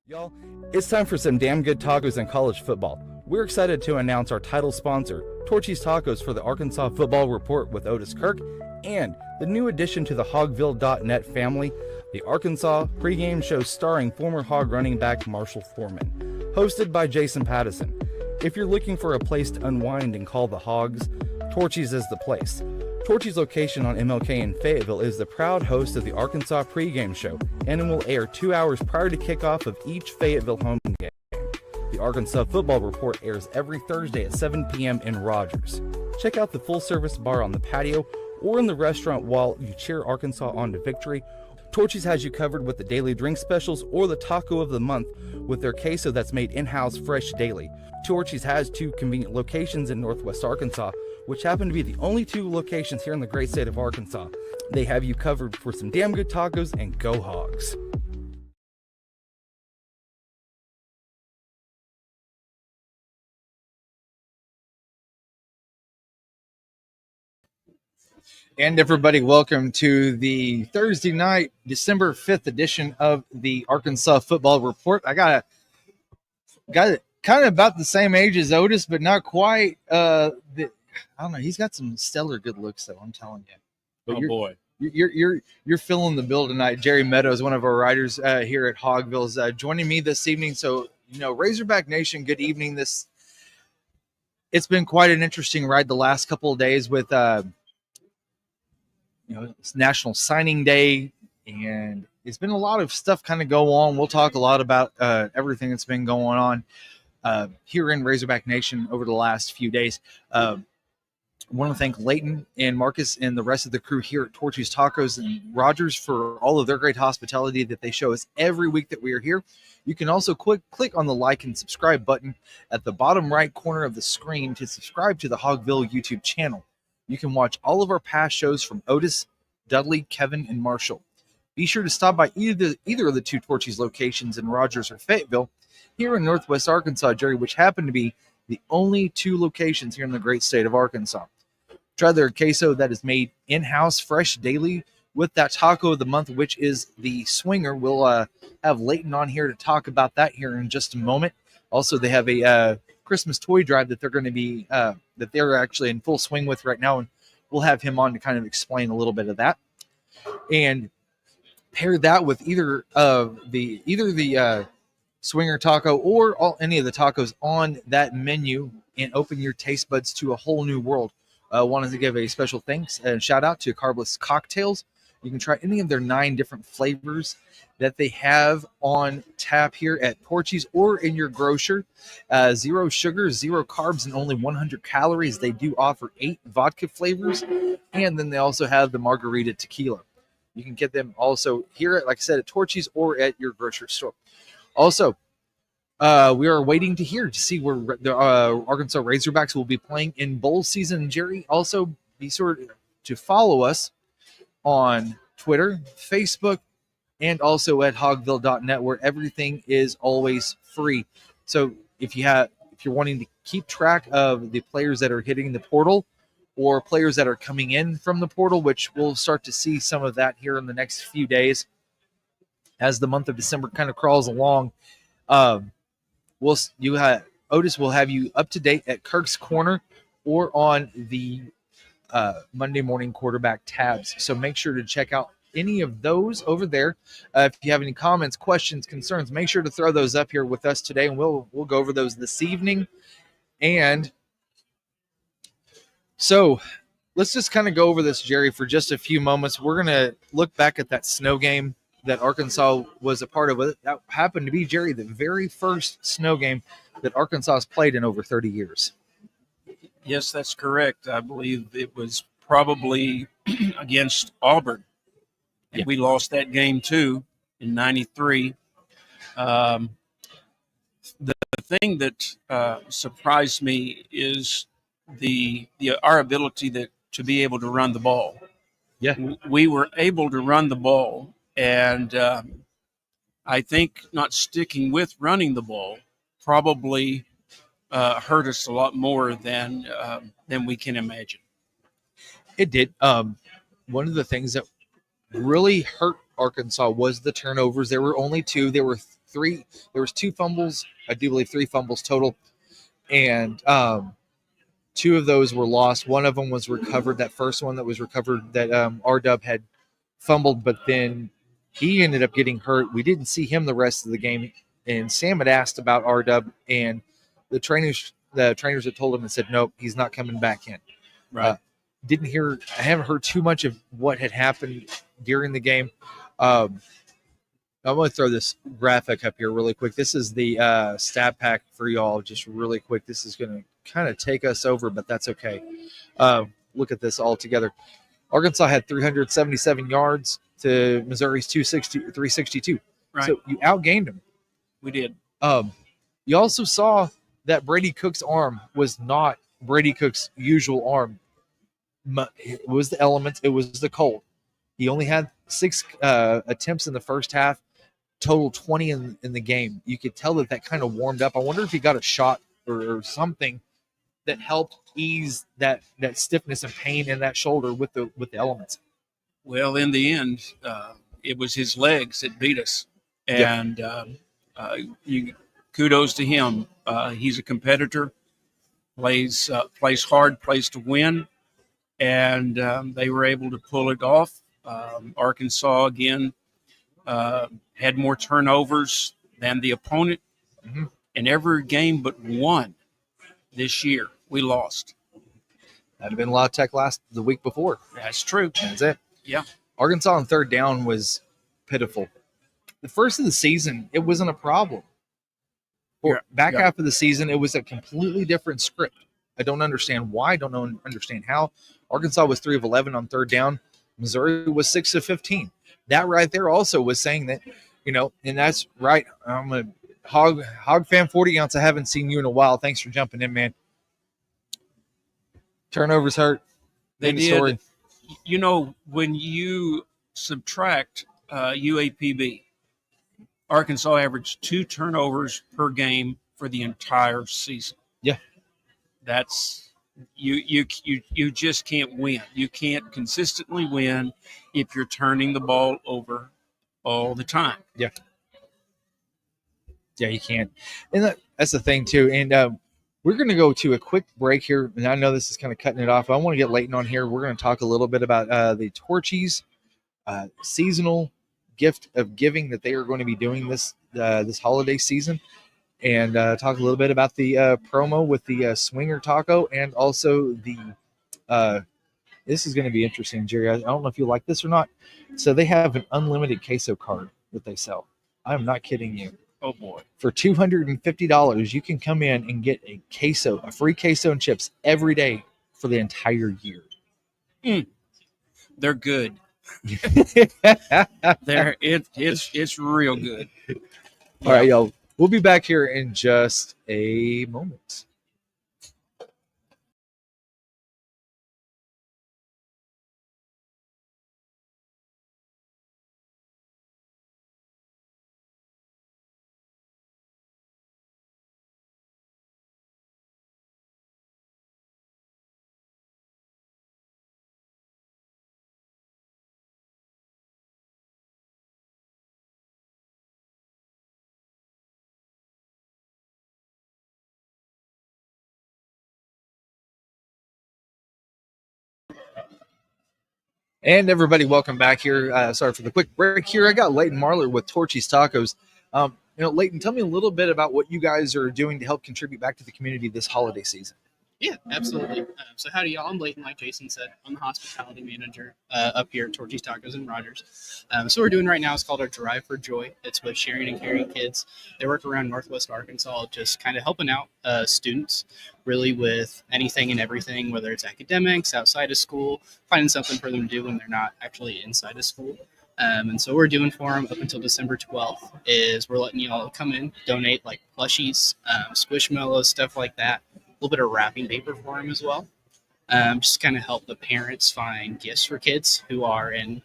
Y'all, it's time for some damn good tacos in college football. We're excited to announce our title sponsor, Torchy's Tacos, for the Arkansas Football Report with Otis Kirk, and the new addition to the Hogville.net family, the Arkansas pregame show starring former Hog running back Marshall Foreman, hosted by Jason Pattison. If you're looking for a place to unwind and call the Hogs, Torchy's is the place. Torchy's location on MLK in Fayetteville is the proud host of the Arkansas pregame show, and it will air 2 hours prior to kickoff of each Fayetteville home game. The Arkansas Football Report airs every Thursday at 7 p.m. in Rogers. Check out the full-service bar on the patio or in the restaurant while you cheer Arkansas on to victory. Torchy's has you covered with the daily drink specials or the taco of the month with their queso that's made in-house fresh daily. Torchy's has 2 convenient locations in Northwest Arkansas, which happen to be the only 2 locations here in the great state of Arkansas. They have you covered for some damn good tacos, and go Hogs. And everybody, welcome to the Thursday night, December 5th edition of the Arkansas Football Report. I got it kind of about the same age as Otis, but not quite. I don't know. He's got some stellar good looks, though. I'm telling you. But boy, you're filling the bill tonight. Jerry Meadows, one of our writers here at Hogville, is joining me this evening. So Razorback Nation, good evening. It's been quite an interesting ride the last couple of days with it's National Signing Day, and it's been a lot of stuff kind of go on. We'll talk a lot about everything that's been going on here in Razorback Nation over the last few days. I want to thank Leighton and Marcus and the rest of the crew here at Torchy's Tacos and Rogers for all of their great hospitality that they show us every week that we are here. You can also click on the like and subscribe button at the bottom right corner of the screen to subscribe to the Hogville YouTube channel. You can watch all of our past shows from Otis, Dudley, Kevin, and Marshall. Be sure to stop by either of the 2 Torchy's locations in Rogers or Fayetteville here in Northwest Arkansas, Jerry, which happen to be the only 2 locations here in the great state of Arkansas. Try their queso that is made in-house, fresh daily, with that taco of the month, which is the Swinger. We'll have Leighton on here to talk about that here in just a moment. Also, they have a Christmas toy drive that they're going to be that they're actually in full swing with right now, and we'll have him on to kind of explain a little bit of that, and pair that with either the Swinger taco or any of the tacos on that menu, and open your taste buds to a whole new world. Wanted to give a special thanks and shout out to Carbless Cocktails. You can try any of their 9 different flavors that they have on tap here at Torchy's or in your grocer. 0 sugar, 0 carbs, and only 100 calories. They do offer 8 vodka flavors, and then they also have the margarita tequila. You can get them also here, like I said, at Torchy's or at your grocery store. Also, we are waiting to hear to see where the Arkansas Razorbacks will be playing in bowl season. Jerry, also be sure to follow us on Twitter, Facebook, and also at hogville.net, where everything is always free. So if you're wanting to keep track of the players that are hitting the portal or players that are coming in from the portal, which we'll start to see some of that here in the next few days as the month of December kind of crawls along. Otis will have you up to date at Kirk's Corner or on the Monday morning quarterback tabs. So make sure to check out any of those over there. If you have any comments, questions, concerns, make sure to throw those up here with us today, and we'll go over those this evening. And so let's just kind of go over this, Jerry, for just a few moments. We're going to look back at that snow game that Arkansas was a part of. That happened to be, Jerry, the very first snow game that Arkansas has played in over 30 years. Yes, that's correct. I believe it was probably against Auburn. And we lost that game, too, in 93. The thing that surprised me is our ability to be able to run the ball. Yeah. We were able to run the ball, and I think not sticking with running the ball probably hurt us a lot more than we can imagine. It did. One of the things that really hurt Arkansas was the turnovers. There were only 2. There were There was 2 fumbles. I do believe 3 fumbles total, and 2 of those were lost. One of them was recovered. That first one that was recovered, that R-Dub had fumbled, but then he ended up getting hurt. We didn't see him the rest of the game. And Sam had asked about R-Dub, and the trainers had told him and said, nope, he's not coming back in. Right. I haven't heard too much of what had happened during the game. I'm going to throw this graphic up here really quick. This is the stat pack for y'all, just really quick. This is going to kind of take us over, but that's okay. Look at this all together. Arkansas had 377 yards to Missouri's 362. Right. So you outgained them. We did. You also saw that Brady Cook's arm was not Brady Cook's usual arm. It was the elements. It was the cold. He only had 6 attempts in the first half, total 20 in the game. You could tell that kind of warmed up. I wonder if he got a shot or something that helped ease that stiffness and pain in that shoulder with the elements. Well, in the end, it was his legs that beat us, and kudos to him. He's a competitor, plays hard, plays to win, and they were able to pull it off. Arkansas again had more turnovers than the opponent, in every game but one this year we lost. That'd have been La Tech the week before. That's true. That's it. Yeah. Arkansas on third down was pitiful. The first of the season, it wasn't a problem. Half of the season, it was a completely different script. I don't understand why. I don't understand how. Arkansas was 3 of 11 on third down. Missouri was 6 of 15. That right there also was saying that, and that's right. I'm a hog fan 40 ounce. I haven't seen you in a while. Thanks for jumping in, man. Turnovers hurt. They did. Story. When you subtract UAPB, Arkansas averaged 2 turnovers per game for the entire season. Yeah. That's you just can't win. You can't consistently win if you're turning the ball over all the time. Yeah. Yeah, you can't. And that's the thing too. And we're going to go to a quick break here. And I know this is kind of cutting it off. I want to get Leighton on here. We're going to talk a little bit about the Torchies seasonal gift of giving that they are going to be doing this holiday season, and talk a little bit about the promo with the Swinger Taco, and also the this is going to be interesting, Jerry. I don't know if you like this or not. So they have an unlimited queso card that they sell. I'm not kidding you. Oh boy. For $250, you can come in and get a free queso and chips every day for the entire year. They're good. It's real good. All right, y'all. We'll be back here in just a moment. And everybody, welcome back here. Sorry for the quick break here. I got Leighton Marler with Torchy's Tacos. Leighton, tell me a little bit about what you guys are doing to help contribute back to the community this holiday season. Yeah, absolutely. So howdy, y'all. I'm Leighton, like Jason said. I'm the hospitality manager up here at Torchy's Tacos in Rogers. So what we're doing right now is called our Drive for Joy. It's with sharing and caring kids. They work around Northwest Arkansas, just kind of helping out students really with anything and everything, whether it's academics, outside of school, finding something for them to do when they're not actually inside of school. And so what we're doing for them up until December 12th is we're letting y'all come in, donate like plushies, squishmallows, stuff like that. A little bit of wrapping paper for them as well. Just kind of help the parents find gifts for kids who are in,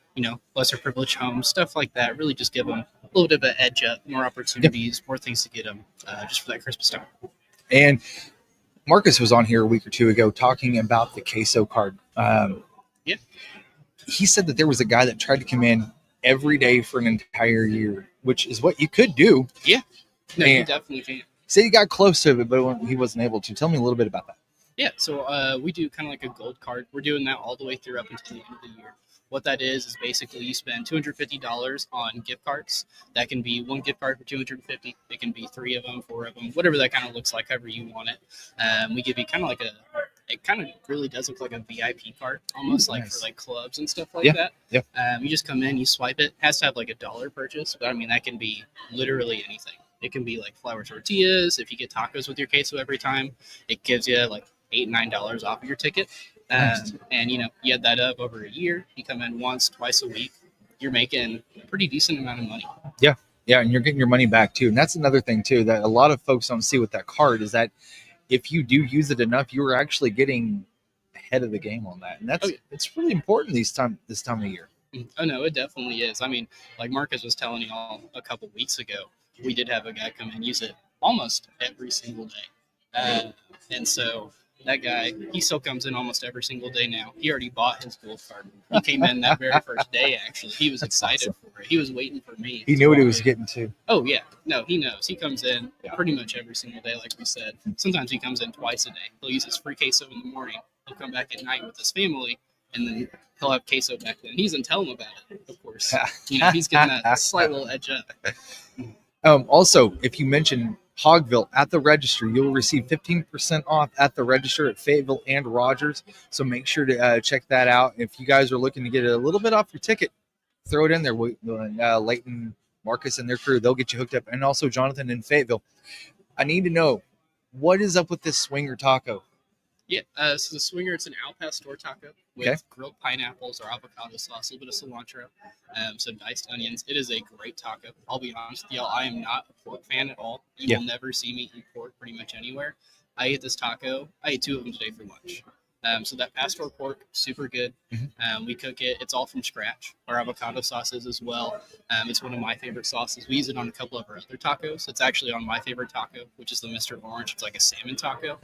lesser privileged homes, stuff like that. Really just give them a little bit of an edge up, more opportunities, more things to get them just for that Christmas time. And Marcus was on here a week or two ago talking about the queso card. Yeah. He said that there was a guy that tried to come in every day for an entire year which is what you could do. Yeah. No, you And definitely can. say you got close to it, but he wasn't able to. Tell me a little bit about that. Yeah, so we do kind of like a gold card. We're doing that all the way through up until the end of the year. What that is basically you spend $250 on gift cards. That can be one gift card for $250. It can be 3 of them, 4 of them, whatever that kind of looks like, however you want it. We give you kind of like it kind of really does look like a VIP card, almost like Nice. for like clubs and stuff like Yeah, that. yeah. You just come in, you swipe it. It has to have like $1 purchase, but I mean that can be literally anything. It can be like flour tortillas. If you get tacos with your queso every time, it gives you like $8-9 off of your ticket. Nice. And you add that up over a year. You come in once, twice a week. You're making a pretty decent amount of money. Yeah, and you're getting your money back too. And that's another thing too that a lot of folks don't see with that card is that if you do use it enough, you're actually getting ahead of the game on that. And that's it's really important this time of year. Oh no, it definitely is. I mean, like Marcus was telling you all a couple weeks ago, we did have a guy come and use it almost every single day. And so that guy, he still comes in almost every single day now. He already bought his gold card. He came in that very first day, actually. He was excited for it. He was waiting for me. He knew what he was getting to. Oh, yeah. No, he knows. He comes in pretty much every single day, like we said. Sometimes he comes in twice a day. He'll use his free queso in the morning. He'll come back at night with his family, and then he'll have queso back then. He doesn't tell him about it, of course. He's getting that slight little edge up. Also, if you mention Hogville at the register, you'll receive 15% off at the register at Fayetteville and Rogers. So make sure to check that out. If you guys are looking to get a little bit off your ticket, throw it in there. Leighton, Marcus, and their crew, they'll get you hooked up. And also Jonathan in Fayetteville. I need to know, what is up with this swinger taco? Yeah, so the swinger, it's an al pastor taco with grilled pineapples or avocado sauce, a little bit of cilantro, some diced onions. It is a great taco. I'll be honest with y'all, I am not a pork fan at all. You will never see me eat pork pretty much anywhere. I ate this taco. I ate 2 of them today for lunch. So that pastor pork, super good. We cook it. It's all from scratch. Our avocado sauce is as well. It's one of my favorite sauces. We use it on a couple of our other tacos. It's actually on my favorite taco, which is the Mr. Orange. It's like a salmon taco.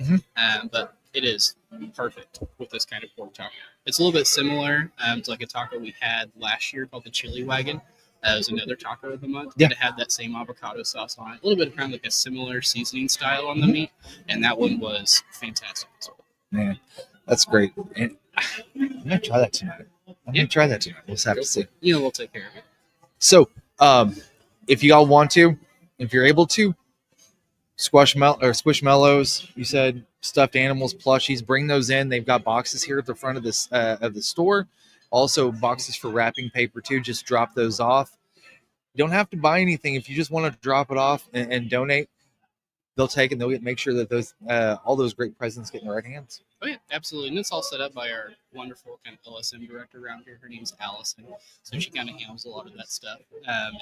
But it is perfect with this kind of pork taco. It's a little bit similar to like a taco we had last year called the Chili Wagon. It was another taco of the month. It had that same avocado sauce on it. A little bit of kind of like a similar seasoning style on the meat. And that one was fantastic as well. Man, that's great. And I'm going to try that tonight. We'll just have to see. We'll take care of it. So, if you all want to, if you're able to, Squishmallows, you said stuffed animals, plushies, bring those in. They've got boxes here at the front of this of the store. Also, boxes for wrapping paper too. Just drop those off. You don't have to buy anything. If you just want to drop it off and donate, they'll take it. They'll make sure that those all those great presents get in the right hands. Oh yeah, absolutely. And it's all set up by our wonderful kind of LSM director around here. Her name's Allison. So she kind of handles a lot of that stuff.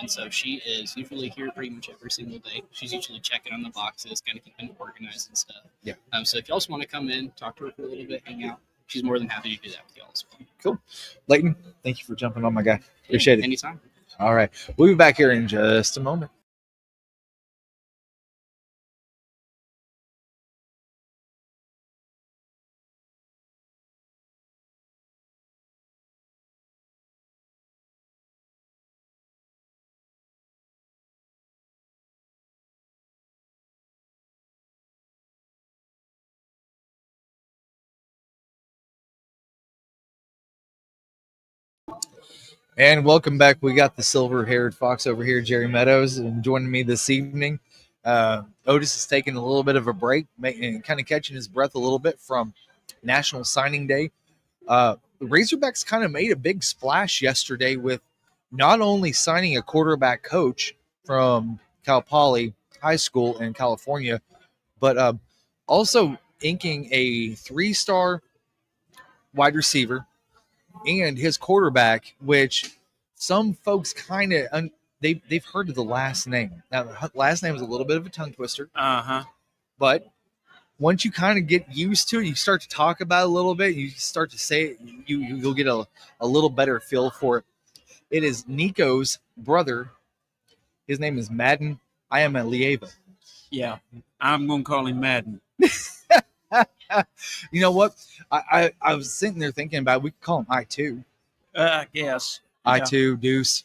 And so she is usually here pretty much every single day. She's usually checking on the boxes, kind of keeping it organized and stuff. Yeah. So if you also want to come in, talk to her for a little bit, hang out, she's more than happy to do that with y'all as well. Cool. Leighton, thank you for jumping on, my guy. Appreciate it. Anytime. All right. We'll be back here in just a moment. And welcome back. We got the silver-haired fox over here, Jerry Meadows, and joining me this evening. Otis is taking a little bit of a break and kind of catching his breath a little bit from National Signing Day. The Razorbacks kind of made a big splash yesterday with not only signing a quarterback coach from Cal Poly High School in California, but also inking a 3-star wide receiver and his quarterback, which some folks kind of they've heard of the last name. Now, the last name is a little bit of a tongue twister. But once you kind of get used to it, you start to talk about it a little bit. You start to say it. You'll get a little better feel for it. It is Nico's brother. His name is Madden Iamaleava. Yeah, I'm going to call him Madden. You know what? I was sitting there thinking about we could call him I2. I guess. I2, Deuce.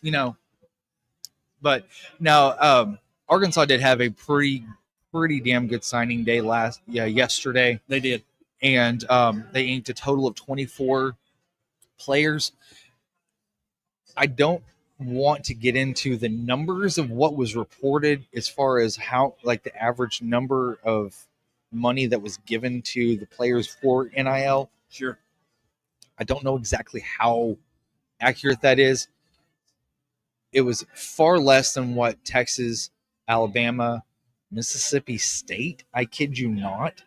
But now Arkansas did have a pretty damn good signing day yesterday, They did. and they inked a total of 24 players. I don't want to get into the numbers of what was reported as far as how, like, the average number of money that was given to the players for NIL. Sure. I don't know exactly how accurate that is. It was far less than what Texas, Alabama, Mississippi State, I kid you not,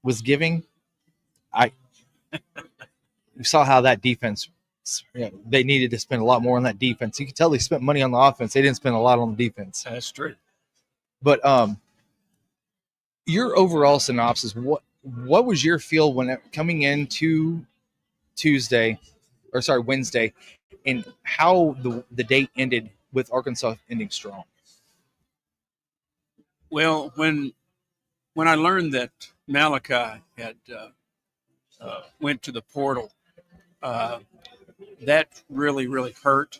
was giving. You saw how that defense, they needed to spend a lot more on that defense. You could tell they spent money on the offense. They didn't spend a lot on the defense. That's true. But your overall synopsis, what was your feel when coming into Wednesday, and how the day ended with Arkansas ending strong? Well, when I learned that Malachi had went to the portal, that really, really hurt.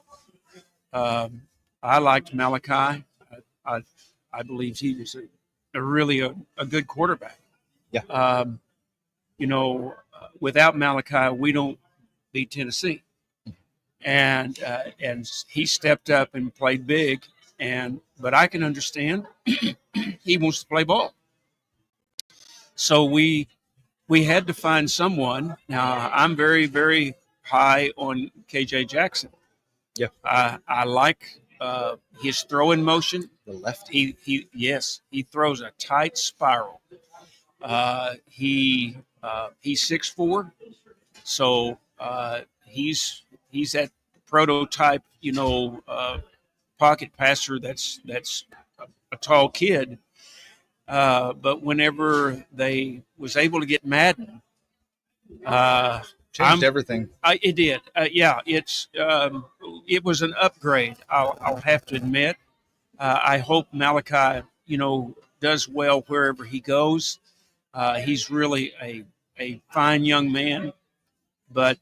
I liked Malachi. I believed he was a really good quarterback. Yeah. Without Malachi, we don't beat Tennessee, and he stepped up and played big. But I can understand he wants to play ball. So we had to find someone. Now I'm very, very high on KJ Jackson. Yeah. I like his throwing motion. The lefty. He throws a tight spiral. He's 6'4", so he's that prototype, pocket passer that's a tall kid. But whenever they was able to get Madden, Changed everything. It did. It was an upgrade. I'll have to admit. I hope Malachi, does well wherever he goes. He's really a fine young man, but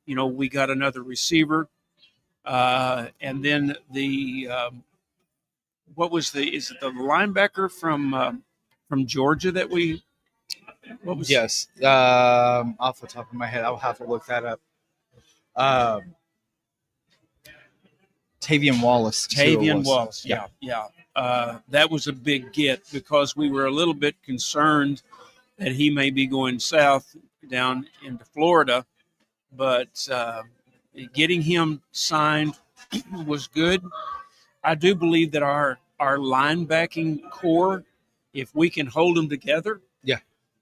we got another receiver, and then is it the linebacker from Georgia that we? What was? Yes. Off the top of my head, I'll have to look that up. Tavian Wallace. Yeah. That was a big get because we were a little bit concerned that he may be going south down into Florida, but getting him signed was good. I do believe that our linebacking core, if we can hold them together,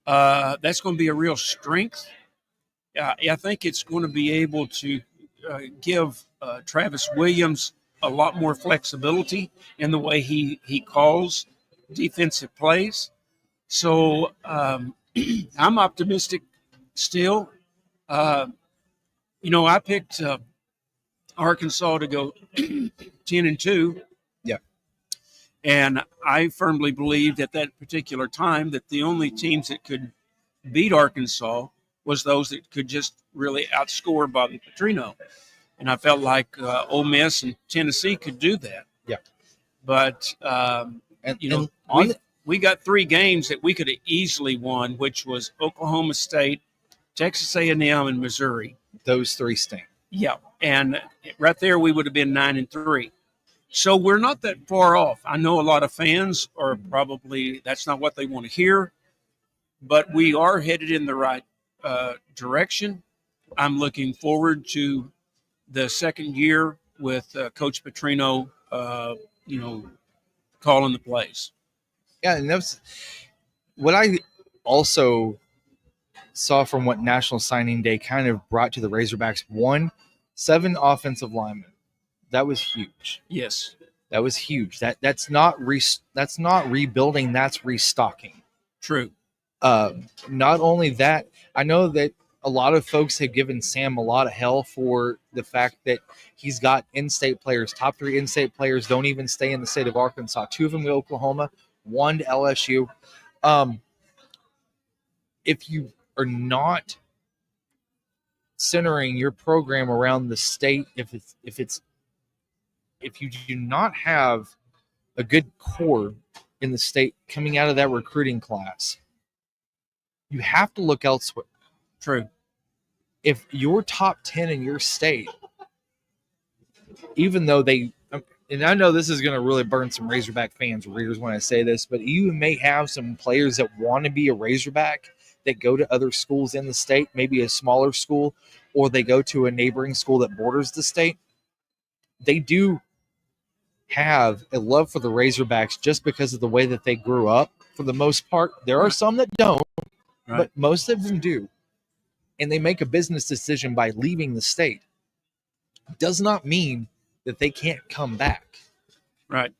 that's going to be a real strength. I think it's going to be able to give Travis Williams a lot more flexibility in the way he calls defensive plays. So I'm optimistic still. I picked Arkansas to go 10-2. Yeah. And I firmly believed at that particular time that the only teams that could beat Arkansas was those that could just really outscore Bobby Petrino. And I felt like Ole Miss and Tennessee could do that. Yeah. But, we got 3 games that we could have easily won, which was Oklahoma State, Texas A&M, and Missouri. Those 3 stink. Yeah. And right there, we would have been 9-3. So we're not that far off. I know a lot of fans are probably, that's not what they want to hear, but we are headed in the right direction. I'm looking forward to the second year with Coach Petrino, calling the plays. Yeah, and that's what I also saw from what National Signing Day kind of brought to the Razorbacks. 7 offensive linemen. That was huge. Yes, that was huge. That's not rebuilding. That's restocking. True. Not only that, I know that a lot of folks have given Sam a lot of hell for the fact that he's got in-state players. Top 3 in-state players don't even stay in the state of Arkansas. 2 of them to Oklahoma, 1 to LSU. If you are not centering your program around the state, if it's if you do not have a good core in the state coming out of that recruiting class, you have to look elsewhere. True. If your top 10 in your state, even though and I know this is going to really burn some Razorback fans' rears when I say this, but you may have some players that want to be a Razorback that go to other schools in the state, maybe a smaller school, or they go to a neighboring school that borders the state. They do have a love for the Razorbacks just because of the way that they grew up. For the most part, there are some that don't, but most of them do. And they make a business decision by leaving the state. Does not mean that they can't come back. Right.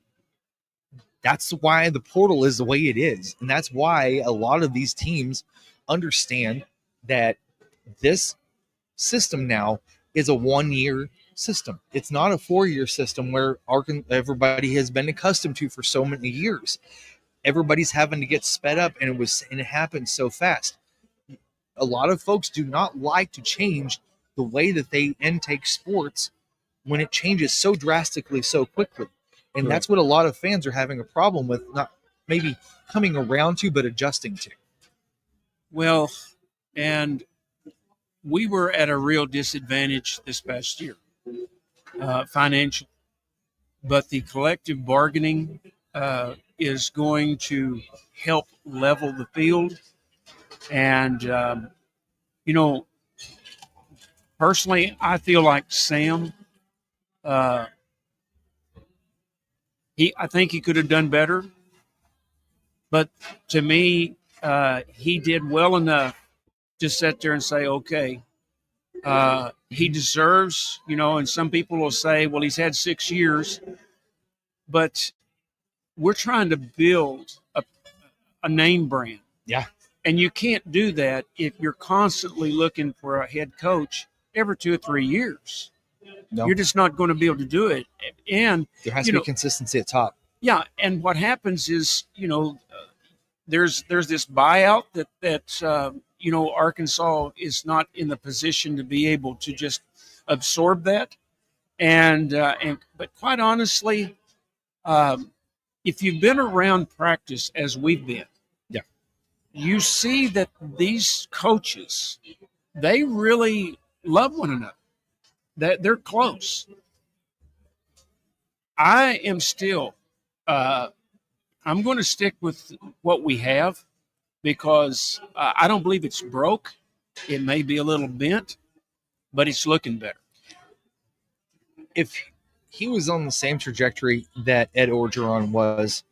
That's why the portal is the way it is. And that's why a lot of these teams understand that this system now is a 1-year system. It's not a 4-year system where everybody has been accustomed to for so many years. Everybody's having to get sped up, and it happened so fast. A lot of folks do not like to change the way that they intake sports when it changes so drastically so quickly. And that's what a lot of fans are having a problem with, not maybe coming around to, but adjusting to. Well, and we were at a real disadvantage this past year, financial. But the collective bargaining is going to help level the field. And, personally, I feel like Sam, I think he could have done better. But to me, he did well enough to sit there and say, okay, he deserves, and some people will say, well, he's had 6 years. But we're trying to build a name brand. Yeah. And you can't do that if you're constantly looking for a head coach every 2 or 3 years. No. You're just not going to be able to do it. And there has to be consistency at top. Yeah. And what happens is, there's this buyout that Arkansas is not in the position to be able to just absorb that. But quite honestly, if you've been around practice as we've been, you see that these coaches, they really love one another. That they're close. I am still, I'm going to stick with what we have because I don't believe it's broke. It may be a little bent, but it's looking better. If he was on the same trajectory that Ed Orgeron was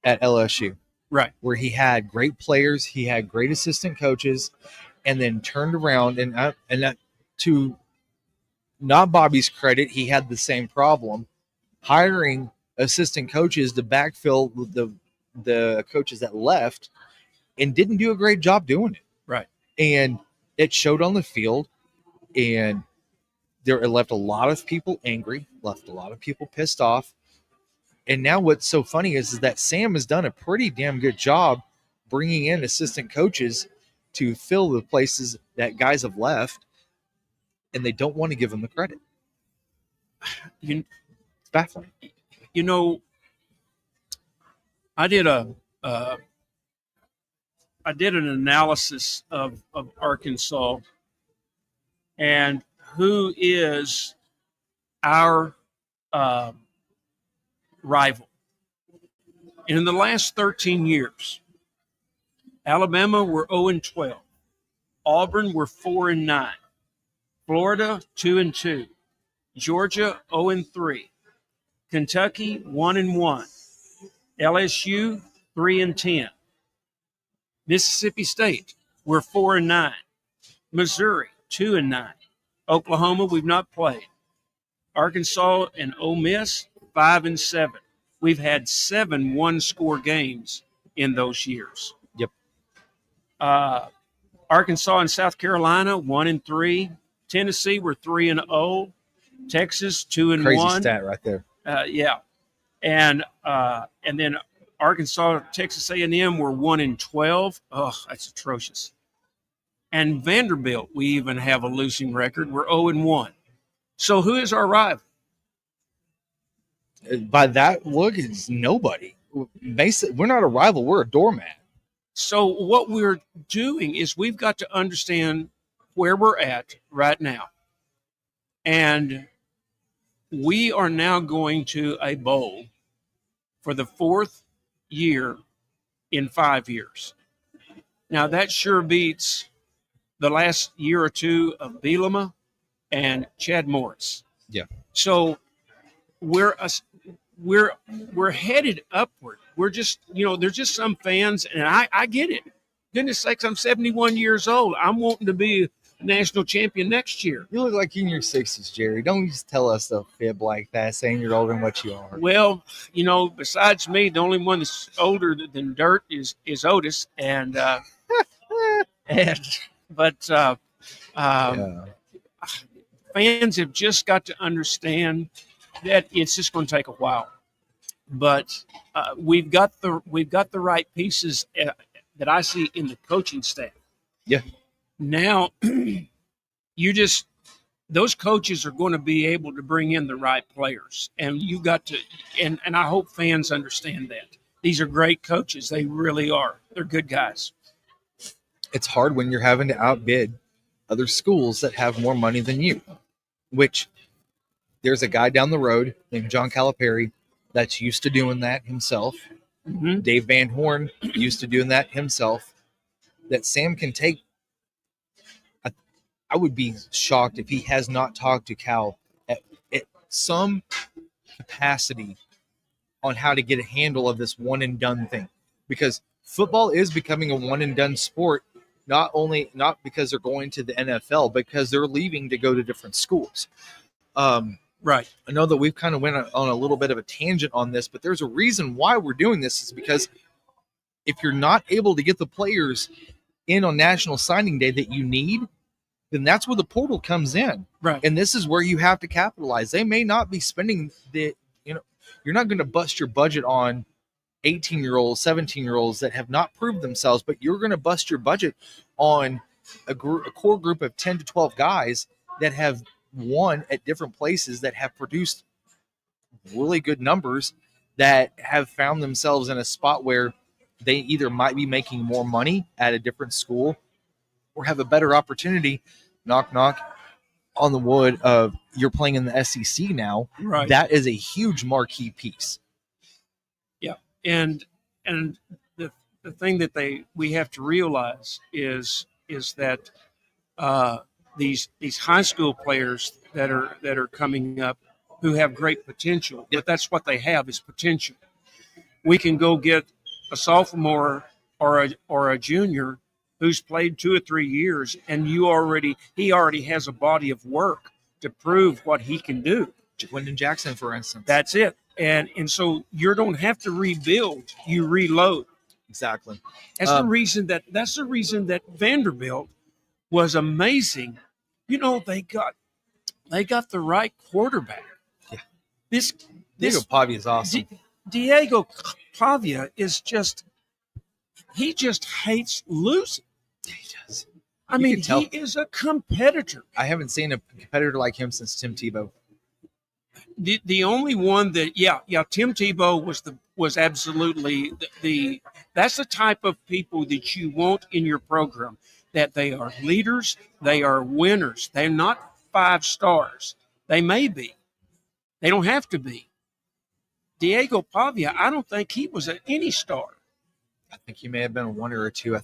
at LSU, right, where he had great players, he had great assistant coaches, and then turned around and to not Bobby's credit, he had the same problem hiring assistant coaches to backfill the coaches that left and didn't do a great job doing it. Right. And it showed on the field, and it left a lot of people angry, left a lot of people pissed off. And now what's so funny is that Sam has done a pretty damn good job bringing in assistant coaches to fill the places that guys have left, and they don't want to give him the credit. It's baffling. I did an analysis of Arkansas and who is our rival. And in the last 13 years, Alabama were 0-12. Auburn were 4-9. Florida 2-2. Georgia 0-3. Kentucky 1-1. LSU 3-10. Mississippi State we're 4-9. Missouri 2-9. Oklahoma we've not played. Arkansas and Ole Miss 5-7. We've had 7 one-score games in those years. Yep. Arkansas and South Carolina 1-3. Tennessee we're 3-0. Texas 2-1. Crazy stat right there. Yeah, and then Arkansas, Texas A&M were 1-12. Oh, that's atrocious. And Vanderbilt, we even have a losing record. We're 0-1. So who is our rival? By that look, it's nobody. Basically, we're not a rival. We're a doormat. So what we're doing is we've got to understand where we're at right now. And we are now going to a bowl for the 4th year in 5 years. Now that sure beats the last year or two of Bielema and Chad Morris. Yeah. So we're headed upward. We're just, there's just some fans, and I get it. Goodness sakes, I'm 71 years old. I'm wanting to be a national champion next year. You look like you're in your 60s, Jerry. Don't just tell us a fib like that, saying you're older than what you are. Well, besides me, the only one that's older than dirt is Otis, and fans have just got to understand that it's just going to take a while. But we've got the right pieces that I see in the coaching staff. Yeah. Now, those coaches are going to be able to bring in the right players, and you got to, and I hope fans understand that. These are great coaches. They really are. They're good guys. It's hard when you're having to outbid other schools that have more money than you, which there's a guy down the road named John Calipari that's used to doing that himself. Mm-hmm. Dave Van Horn used to doing that himself. That Sam can take. I would be shocked if he has not talked to Cal at some capacity on how to get a handle of this one and done thing, because football is becoming a one and done sport. Not because they're going to the NFL, because they're leaving to go to different schools. Right. I know that we've kind of went on a little bit of a tangent on this, but there's a reason why we're doing this. Is because if you're not able to get the players in on National Signing Day that you need, then that's where the portal comes in. Right. And this is where you have to capitalize. They may not be spending you're not going to bust your budget on 18-year-olds, 17-year-olds that have not proved themselves, but you're going to bust your budget on a core group of 10 to 12 guys that have won at different places, that have produced really good numbers, that have found themselves in a spot where they either might be making more money at a different school or have a better opportunity, knock, knock, on the wood, of you're playing in the SEC now. Right. That is a huge marquee piece. Yeah. And the thing that we have to realize is that these high school players that are coming up who have great potential, but that's what they have, is potential. We can go get a sophomore or a junior who's played 2 or 3 years, and he already has a body of work to prove what he can do. Wyndon Jackson, for instance. That's it. And so you don't have to rebuild, you reload. Exactly. That's the reason that Vanderbilt was amazing. They got the right quarterback. Yeah. Diego Pavia is awesome. Diego Pavia is he just hates losing. He does. I mean, he is a competitor. I haven't seen a competitor like him since Tim Tebow. The only one that, Tim Tebow was absolutely that's the type of people that you want in your program, that they are leaders, they are winners. They're not 5 stars. They may be. They don't have to be. Diego Pavia, I don't think he was any star. I think he may have been a 1 or 2,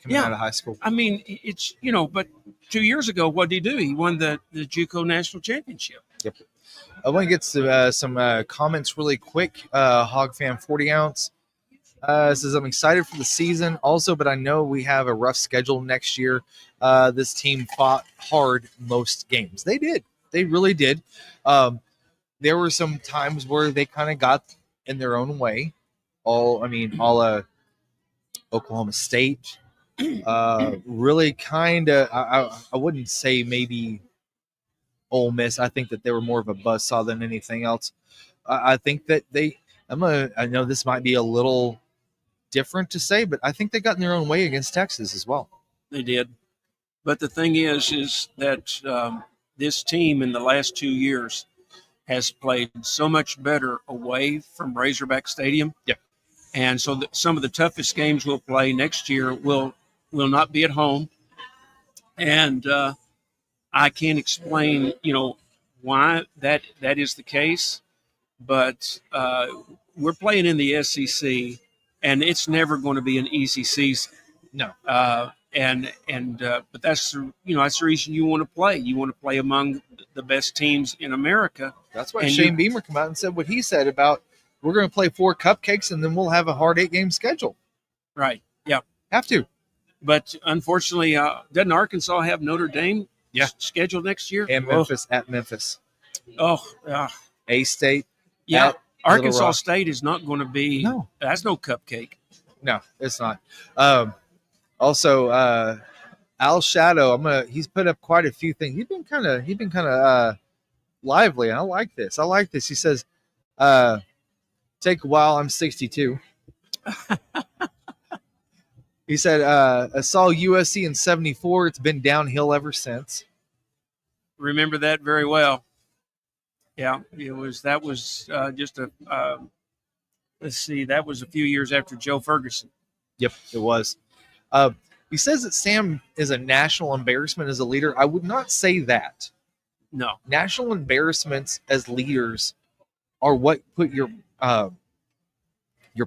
coming out of high school. I mean, it's, but 2 years ago, what did he do? He won the JUCO National Championship. Yep. I want to get to some comments really quick. Hog Fan 40 ounce says, I'm excited for the season also, but I know we have a rough schedule next year. This team fought hard most games. They did. They really did. There were some times where they kind of got in their own way. All Oklahoma State, really kind of, I wouldn't say maybe Ole Miss. I think that they were more of a buzzsaw than anything else. I think that I know this might be a little different to say, but I think they got in their own way against Texas as well. They did. But the thing is that this team in the last 2 years has played so much better away from Razorback Stadium. Yep. And so some of the toughest games we'll play next year will not be at home. And I can't explain, why that is the case. But we're playing in the SEC, and it's never going to be an easy season. No. But that's the reason you want to play. You want to play among the best teams in America. That's why Shane Beamer came out and said what he said about we're going to play 4 cupcakes and then we'll have a hard 8-game schedule. Right. Yeah. Have to. But unfortunately, doesn't Arkansas have Notre Dame scheduled next year? And Memphis at Memphis. Oh, A-State. Yeah. Arkansas State is not going to be. No. That's no cupcake. No, it's not. Also, Al Shadow, he's put up quite a few things. He's been kind of lively. I like this. He says, take a while. I'm 62. He said, I saw USC in 74. It's been downhill ever since. Remember that very well. Yeah, that was just that was a few years after Joe Ferguson. Yep, it was. He says that Sam is a national embarrassment as a leader. I would not say that. No. National embarrassments as leaders are what put your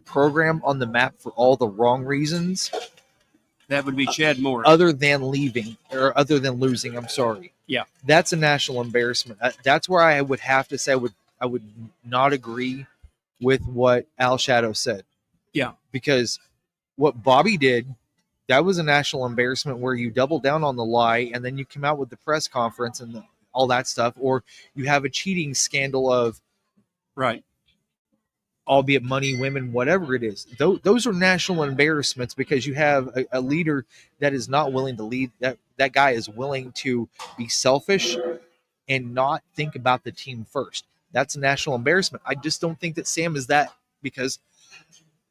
program on the map for all the wrong reasons. That would be Chad Moore. Other than losing, I'm sorry. Yeah. That's a national embarrassment. That's where I would have to say I would not agree with what Al Shadow said. Yeah. Because what Bobby did, that was a national embarrassment where you double down on the lie and then you come out with the press conference and all that stuff, or you have a cheating scandal of, right, albeit money, women, whatever it is. Those are national embarrassments because you have a leader that is not willing to lead. That guy is willing to be selfish and not think about the team first. That's a national embarrassment. I just don't think that Sam is that, because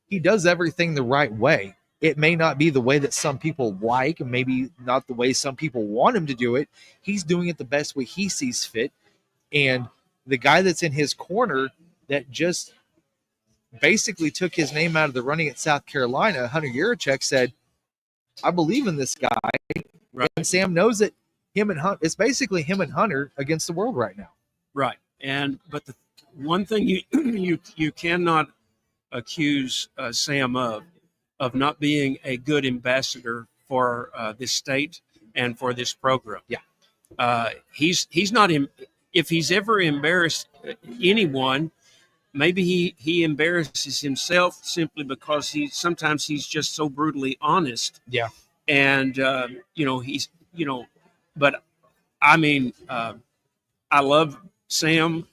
he does everything the right way. It may not be the way that some people like, and maybe not the way some people want him to do it. He's doing it the best way he sees fit. And the guy that's in his corner that just basically took his name out of the running at South Carolina, Hunter Yurachek, said, I believe in this guy. Right. And Sam knows that it's basically him and Hunter against the world right now. Right. But the one thing you cannot accuse Sam of not being a good ambassador for this state and for this program. Yeah. He's not if he's ever embarrassed anyone, maybe he embarrasses himself simply because sometimes he's just so brutally honest. Yeah. And but I mean, I love Sam.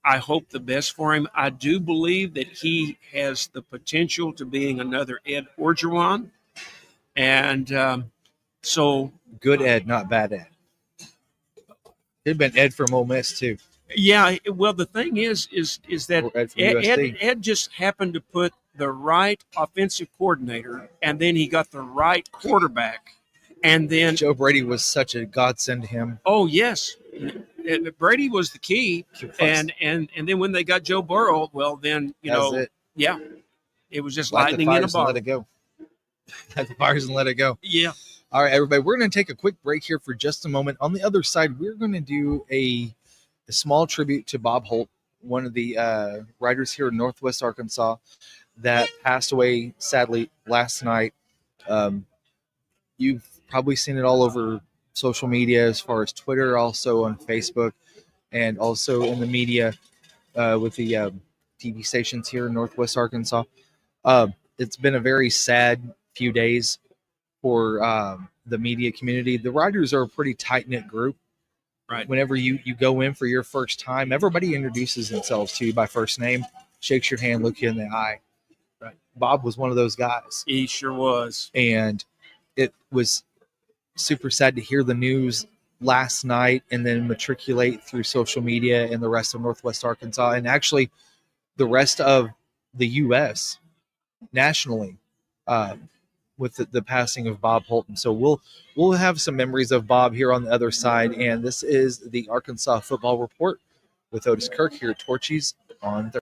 I hope the best for him. I do believe that he has the potential to being another Ed Orgeron. And so. Good Ed, not bad Ed. It'd been Ed from Ole Miss too. Yeah. Well, the thing is that Ed just happened to put the right offensive coordinator, and then he got the right quarterback. And then Joe Brady was such a godsend to him. Oh, yes. Brady was the key, and then when they got Joe Burrow, well, then it was just lightning in a bottle. Let it go. Light the fires and let it go. Yeah. All right, everybody, we're going to take a quick break here for just a moment. On the other side, we're going to do a small tribute to Bob Holt, one of the writers here in Northwest Arkansas that passed away sadly last night. You've probably seen it all over social media as far as Twitter, also on Facebook, and also in the media with the TV stations here in Northwest Arkansas. It's been a very sad few days for the media community. The writers are a pretty tight-knit group. Right. Whenever you go in for your first time, everybody introduces themselves to you by first name, shakes your hand, looks you in the eye. Right. Bob was one of those guys. He sure was. And it was super sad to hear the news last night and then matriculate through social media in the rest of Northwest Arkansas and actually the rest of the U.S. nationally with the passing of Bob Holton. So we'll have some memories of Bob here on the other side, and this is the Arkansas Football Report with Otis Kirk here at Torchy's on Thursday.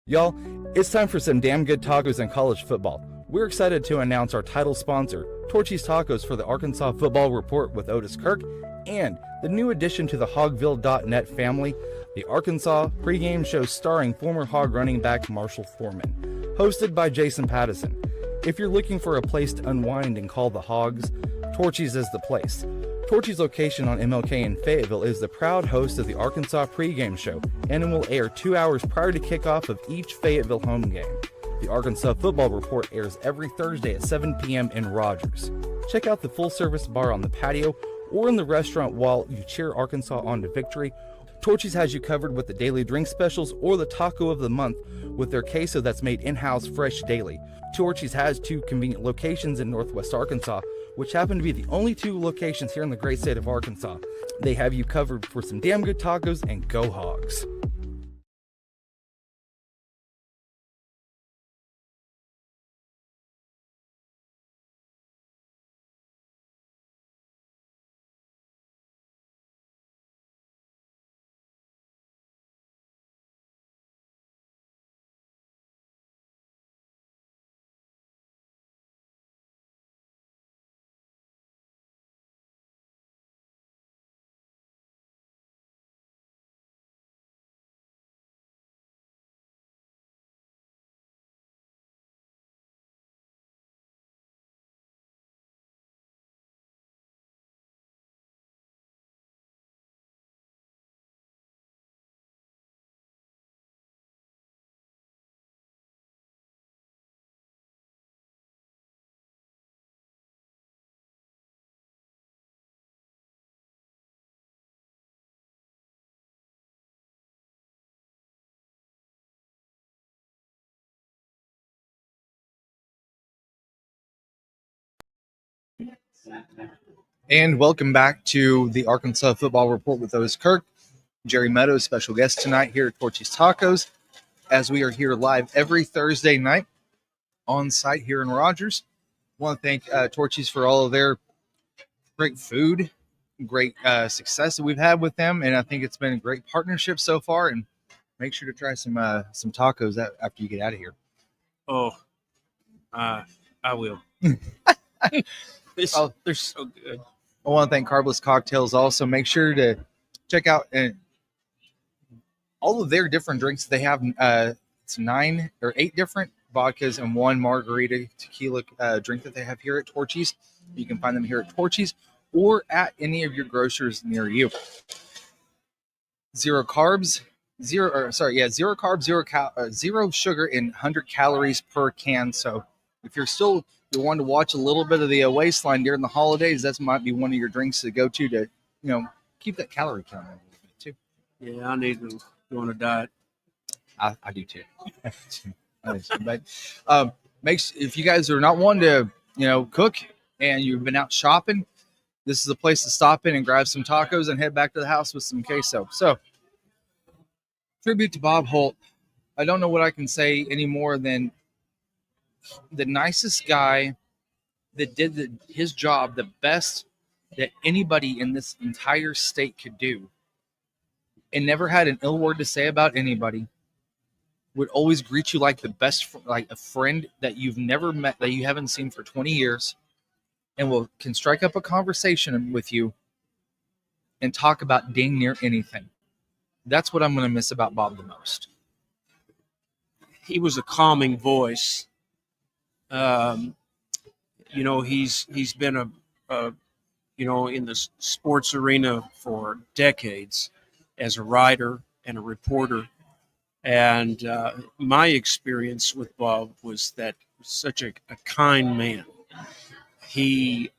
Y'all, it's time for some damn good tacos in college football. We're excited to announce our title sponsor, Torchy's Tacos for the Arkansas Football Report with Otis Kirk, and the new addition to the Hogville.net family, the Arkansas pregame show starring former Hog running back Marshall Foreman, hosted by Jason Pattison. If you're looking for a place to unwind and call the Hogs, Torchy's is the place. Torchy's location on MLK in Fayetteville is the proud host of the Arkansas pregame show, and it will air 2 hours prior to kickoff of each Fayetteville home game. The Arkansas Football Report airs every Thursday at 7 p.m. in Rogers. Check out the full-service bar on the patio or in the restaurant while you cheer Arkansas on to victory. Torchy's has you covered with the daily drink specials or the taco of the month with their queso that's made in-house fresh daily. Torchy's has 2 convenient locations in Northwest Arkansas, which happen to be the only 2 locations here in the great state of Arkansas. They have you covered for some damn good tacos, and go Hogs. And welcome back to the Arkansas Football Report with Otis Kirk. Jerry Meadows, special guest tonight here at Torchy's Tacos, as we are here live every Thursday night on site here in Rogers. I want to thank Torchy's for all of their great food, great success that we've had with them, and I think it's been a great partnership so far. And make sure to try some tacos after you get out of here. Oh, I will. They're so good. I want to thank Carbless Cocktails also. Make sure to check out all of their different drinks. They have it's 9 or 8 different vodkas and 1 margarita tequila drink that they have here at Torchy's. You can find them here at Torchy's or at any of your grocers near you. Zero carbs, zero sugar, and 100 calories per can. So if you're wanting to watch a little bit of the waistline during the holidays, that might be one of your drinks to go to keep that calorie count a little bit too. Yeah, I need to go on a diet. I do too. But if you guys are not wanting to cook and you've been out shopping, this is a place to stop in and grab some tacos and head back to the house with some queso. So, tribute to Bob Holt. I don't know what I can say any more than the nicest guy that did his job the best that anybody in this entire state could do, and never had an ill word to say about anybody. Would always greet you like the best, like a friend that you've never met, that you haven't seen for 20 years, and can strike up a conversation with you and talk about dang near anything. That's what I'm going to miss about Bob the most. He was a calming voice. He's been in the sports arena for decades as a writer and a reporter. And my experience with Bob was that such a kind man. He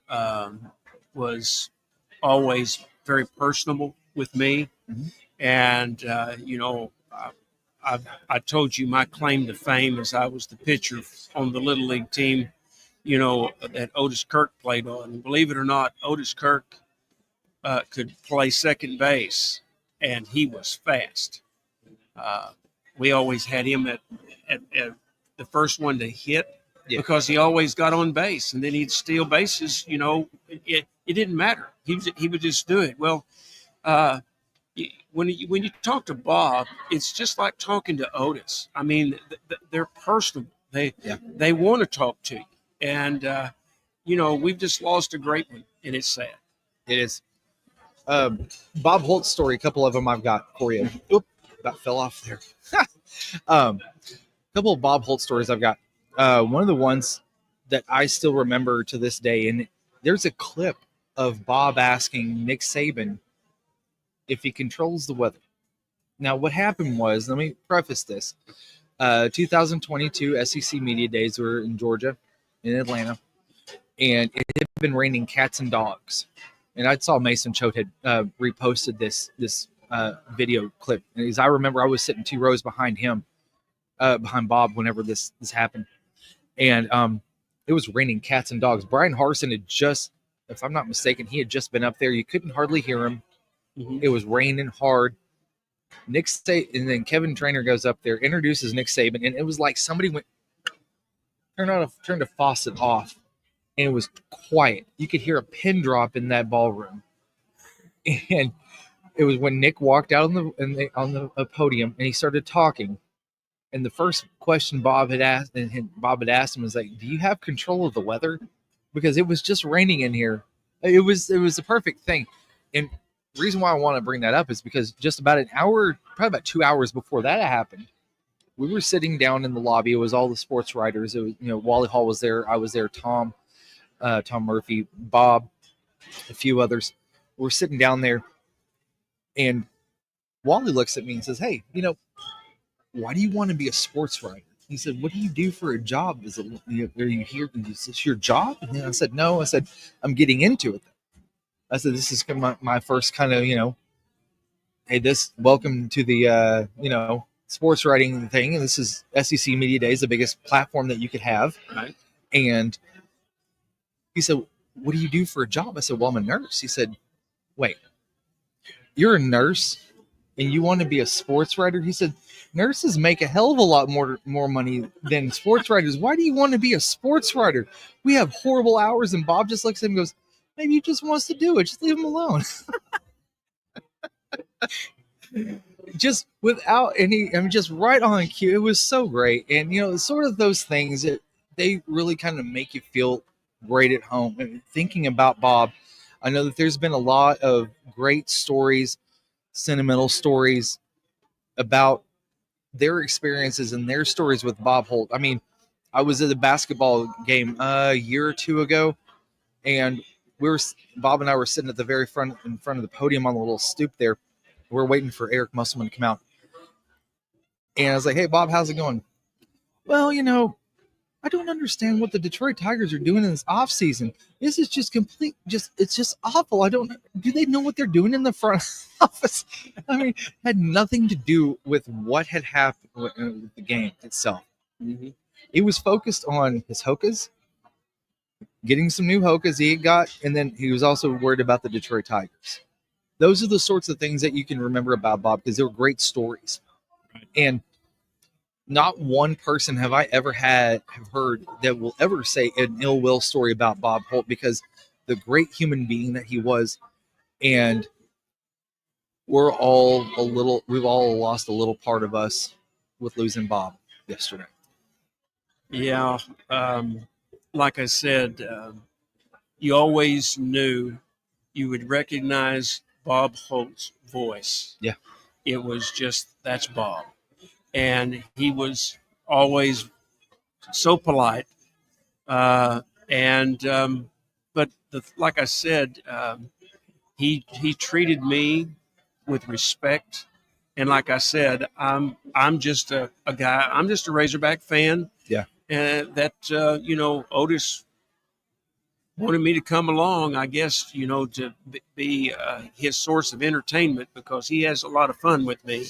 was always very personable with me. Mm-hmm. And, I told you my claim to fame is I was the pitcher on the Little League team, that Otis Kirk played on. And believe it or not, Otis Kirk could play second base, and he was fast. We always had him at the first one to hit because he always got on base, and then he'd steal bases. It didn't matter. He would just do it. Well, When you talk to Bob, it's just like talking to Otis. I mean, they're personable. They want to talk to you, and we've just lost a great one, and it's sad. It is. Bob Holt's story, a couple of them I've got for you. Oop, that fell off there. A couple of Bob Holt stories I've got. One of the ones that I still remember to this day, and there's a clip of Bob asking Nick Saban if he controls the weather. Now, what happened was, let me preface this. 2022 SEC Media Days were in Georgia, in Atlanta, and it had been raining cats and dogs. And I saw Mason Choate had reposted this video clip. And as I remember, I was sitting 2 rows behind him, behind Bob, whenever this happened. And it was raining cats and dogs. Brian Harsin had just, if I'm not mistaken, he had just been up there. You couldn't hardly hear him. Mm-hmm. It was raining hard. Nick Saban, and then Kevin Trainer goes up there, introduces Nick Saban, and it was like somebody turned a faucet off, and it was quiet. You could hear a pin drop in that ballroom. And it was when Nick walked out on the podium, and he started talking. And the first question Bob had asked him was like, "Do you have control of the weather?" Because it was just raining in here. It was the perfect thing. And the reason why I want to bring that up is because just about an hour, probably about 2 hours before that happened, we were sitting down in the lobby. It was all the sports writers. It was, Wally Hall was there. I was there. Tom Murphy, Bob, a few others. We're sitting down there, and Wally looks at me and says, "Hey, why do you want to be a sports writer?" He said, "What do you do for a job? Are you here? Is this your job?" And I said, "No." I said, "I'm getting into it." I said, "This is my first kind of, hey, welcome to the, sports writing thing. And this is SEC Media Days, the biggest platform that you could have." Right. And he said, "What do you do for a job?" I said, "Well, I'm a nurse." He said, "Wait, you're a nurse and you want to be a sports writer?" He said, "Nurses make a hell of a lot more money than sports writers. Why do you want to be a sports writer? We have horrible hours." And Bob just looks at him and goes, "Maybe he just wants to do it. Just leave him alone." Just without any, just right on cue. It was so great. And, sort of those things that they really kind of make you feel great at home. And thinking about Bob, I know that there's been a lot of great stories, sentimental stories about their experiences and their stories with Bob Holt. I mean, I was at a basketball game a year or two ago, and Bob and I were sitting at the very front, in front of the podium on the little stoop there. We're waiting for Eric Musselman to come out. And I was like, "Hey, Bob, how's it going?" "Well, I don't understand what the Detroit Tigers are doing in this offseason. This is just it's just awful. Do they know what they're doing in the front office?" I mean, it had nothing to do with what had happened with the game itself. Mm-hmm. It was focused on his Hokas, getting some new Hokas he had got, and then he was also worried about the Detroit Tigers. Those are the sorts of things that you can remember about Bob, because they were great stories. Right. And not one person have I ever have heard that will ever say an ill will story about Bob Holt, because the great human being that he was. And we've all lost a little part of us with losing Bob yesterday. Yeah. Like I said, you always knew you would recognize Bob Holt's voice. Yeah. It was just, that's Bob. And he was always so polite. But like I said, he treated me with respect. And like I said, I'm just a guy. I'm just a Razorback fan. Yeah. And that Otis wanted me to come along, I guess, to be his source of entertainment, because he has a lot of fun with me.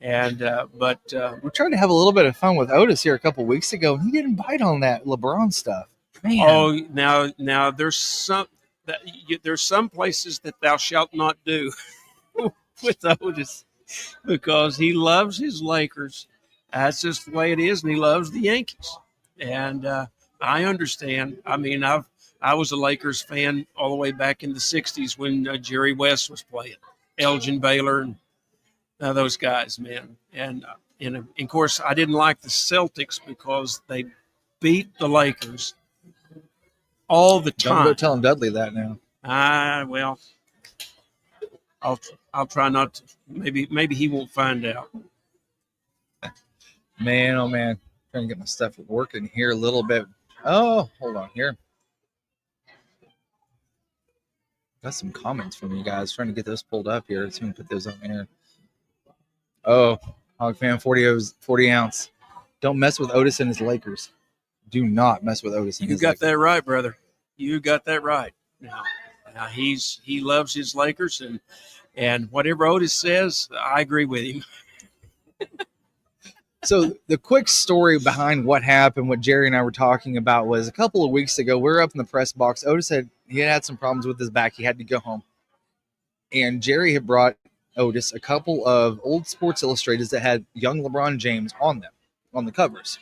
And we tried to have a little bit of fun with Otis here a couple weeks ago, and he didn't bite on that LeBron stuff. Man. Oh, now there's some places that thou shalt not do with Otis, because he loves his Lakers. That's just the way it is, and he loves the Yankees. And I understand. I mean, I was a Lakers fan all the way back in the 60s when Jerry West was playing. Elgin Baylor, and those guys, man. And of course, I didn't like the Celtics because they beat the Lakers all the Don't time. go telling Dudley that now. Well, I'll try not to. Maybe he won't find out. Man, oh man, trying to get my stuff working here a little bit. Oh, hold on here. Got some comments from you guys. Trying to get those pulled up here. Let's see if we can put those on here. Oh, Hog fan 40 ounce. Don't mess with Otis and his Lakers. Do not mess with Otis and You his got Lakers. that right, brother. You got that right. Now he loves his Lakers, and whatever Otis says, I agree with him. So the quick story behind what happened, what Jerry and I were talking about, was a couple of weeks ago, we were up in the press box. Otis had some problems with his back. He had to go home. And Jerry had brought Otis a couple of old Sports Illustrateds that had young LeBron James on them, on the covers.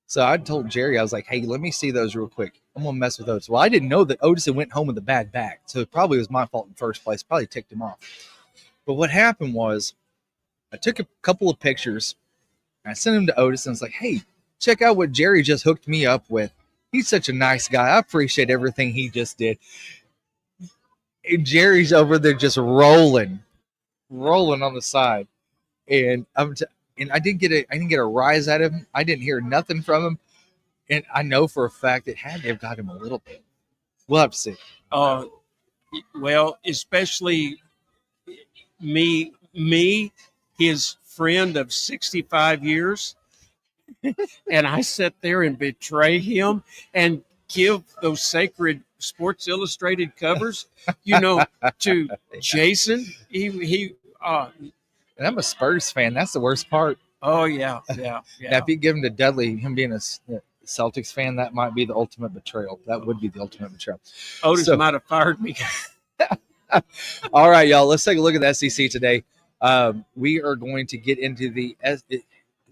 So I told Jerry, I was like, hey, let me see those real quick. I'm going to mess with Otis. Well, I didn't know that Otis had went home with a bad back. So it probably was my fault in the first place. Probably ticked him off. But what happened was I took a couple of pictures. I sent him to Otis and was like, hey, check out what Jerry just hooked me up with. He's such a nice guy. I appreciate everything he just did. And Jerry's over there just rolling on the side. And I didn't get a rise out of him. I didn't hear nothing from him. And I know for a fact it had to have got him a little bit. We'll have to see. Well, especially me, his friend of 65 years, and I sit there and betray him and give those sacred Sports Illustrated covers, to Jason. And I'm a Spurs fan. That's the worst part. Oh yeah. Now, if you give him to Dudley, him being a Celtics fan, that might be the ultimate betrayal. That would be the ultimate betrayal. Otis might have fired me. All right, y'all. Let's take a look at the SEC today. We are going to get into the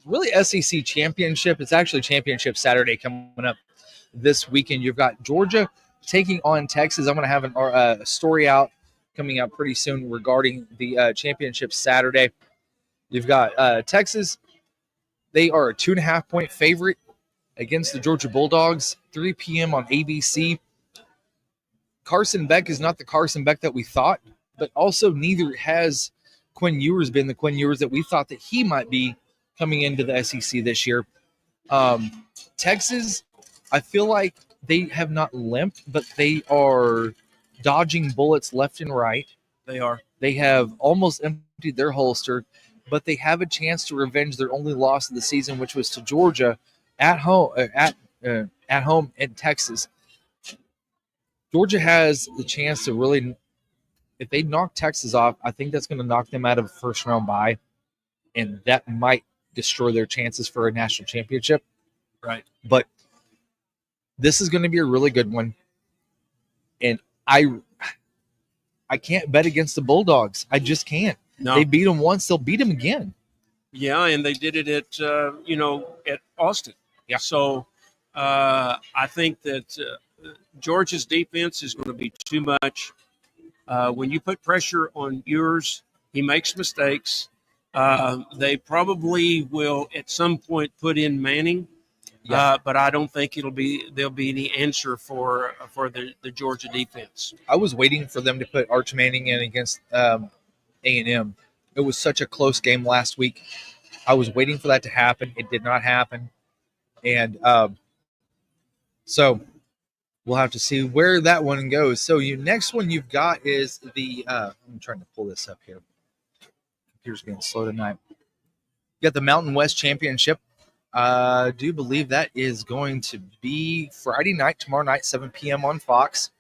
really SEC championship. It's actually championship Saturday coming up this weekend. You've got Georgia taking on Texas. I'm going to have a story out coming out pretty soon regarding the championship Saturday. You've got Texas. They are a 2.5-point favorite against the Georgia Bulldogs, 3 p.m. on ABC. Carson Beck is not the Carson Beck that we thought, but also neither has Quinn Ewers been the Quinn Ewers that we thought that he might be coming into the SEC this year. Texas, I feel like they have not limped, but they are dodging bullets left and right. They are. They have almost emptied their holster, but they have a chance to revenge their only loss of the season, which was to Georgia at home in Texas. Georgia has the chance to really, if they knock Texas off, I think that's going to knock them out of a first-round bye, and that might destroy their chances for a national championship. Right. But this is going to be a really good one, and I can't bet against the Bulldogs. I just can't. No. They beat them once, they'll beat them again. Yeah, and they did it at at Austin. Yeah. So I think that Georgia's defense is going to be too much. When you put pressure on Ewers, he makes mistakes. They probably will at some point put in Manning, but I don't think there'll be any answer for the Georgia defense. I was waiting for them to put Arch Manning in against A&M. It was such a close game last week. I was waiting for that to happen. It did not happen. And so we'll have to see where that one goes. So next one you've got is the I'm trying to pull this up here. Computer's being slow tonight. You got the Mountain West Championship. I do believe that is going to be Friday night, tomorrow night, 7 p.m. on Fox.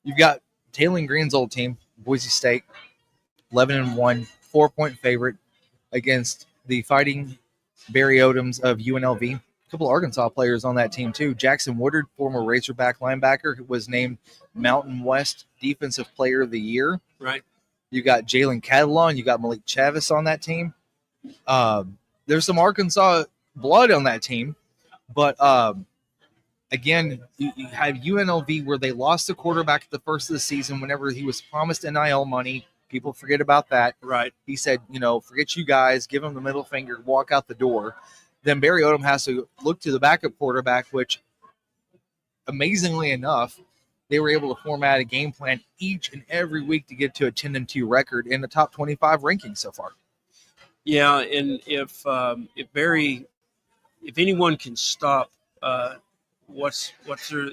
You've got Taylor Green's old team, Boise State, 11-1, 4-point favorite against the Fighting Barry Odoms of UNLV. A couple of Arkansas players on that team too. Jackson Woodard, former Razorback linebacker, who was named Mountain West Defensive Player of the Year. Right. You got Jalen Catalon. You got Malik Chavis on that team. There's some Arkansas blood on that team, but again, you have UNLV where they lost the quarterback at the first of the season whenever he was promised NIL money. People forget about that. Right. He said, forget you guys, give him the middle finger, walk out the door. Then Barry Odom has to look to the backup quarterback, which, amazingly enough, they were able to format a game plan each and every week to get to a 10-2 record in the top 25 rankings so far. Yeah, and if anyone can stop, what's their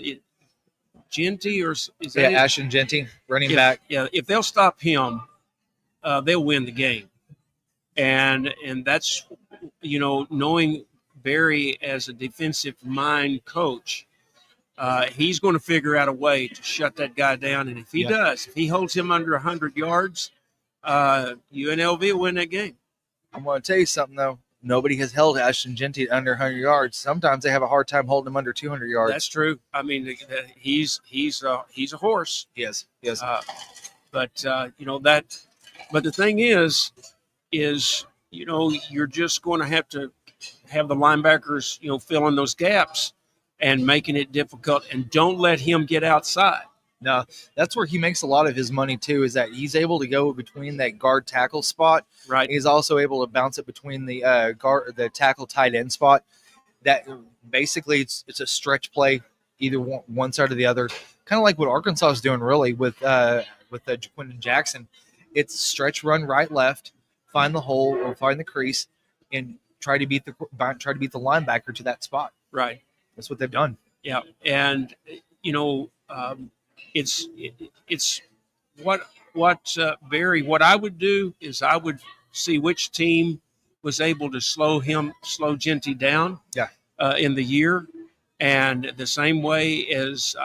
Genty or is that Ashton Genty, running back. Yeah, if they'll stop him, they'll win the game. And that's knowing Barry as a defensive mind coach, he's going to figure out a way to shut that guy down. And if he does, if he holds him under 100 yards, UNLV will win that game. I'm going to tell you something, though. Nobody has held Ashton Genty under 100 yards. Sometimes they have a hard time holding him under 200 yards. That's true. I mean, he's a horse. Yes. But the thing is you're just going to have the linebackers, fill in those gaps and making it difficult, and don't let him get outside. No, that's where he makes a lot of his money too, is that he's able to go between that guard tackle spot. Right. He's also able to bounce it between the the tackle tight end spot. That basically it's a stretch play, either one side or the other. Kind of like what Arkansas is doing really with Jaquindon Jackson. It's stretch run right left, find the hole or find the crease, and try to beat the linebacker to that spot. Right. That's what they've done. Yeah, and it's what I would do is I would see which team was able to slow Genty down. Yeah. In the year, and the same way as